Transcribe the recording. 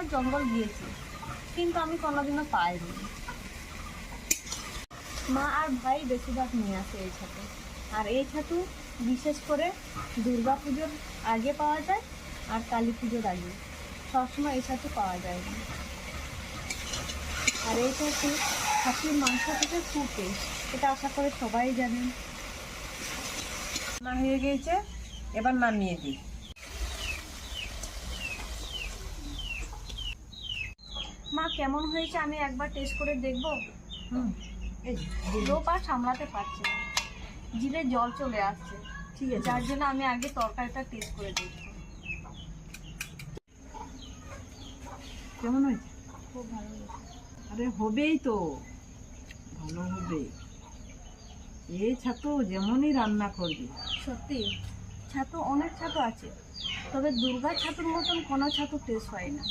অনেকবার জঙ্গল গিয়েছি, কিন্তু আমি কোনোদিনও পাইনি। মা আর ভাই বেশিরভাগ নিয়ে আসে এই ছাতু। আর এই ছাতু বিশেষ করে দুর্গা পুজোর আগে পাওয়া যায় আর কালী পুজোর আগে। সবসময় এই ছাতু পাওয়া যায় না। আর এই ছাতু খাসির মাংস থেকে খুব টেস্ট, এটা আশা করে সবাই জানেন। না হয়ে গিয়েছে, এবার নামিয়ে দিই। মা কেমন হয়েছে আমি একবার টেস্ট করে দেখবো? এই লোভ আর সামলাতে পারছি না, জিভে জল চলে আসছে। ঠিক আছে, যার জন্য আমি আগে তরকারিটা টেস্ট করে দেখবো। কেমন হয়েছে? খুব ভালো হয়েছে। আরে হবেই তো, ভালো হবে। এই ছাতু যেমনই রান্না করবি। সত্যি ছাতু অনেক ছাতু আছে, তবে দুর্গা ছাতুর মতন কোনো ছাতু টেস্ট হয় না।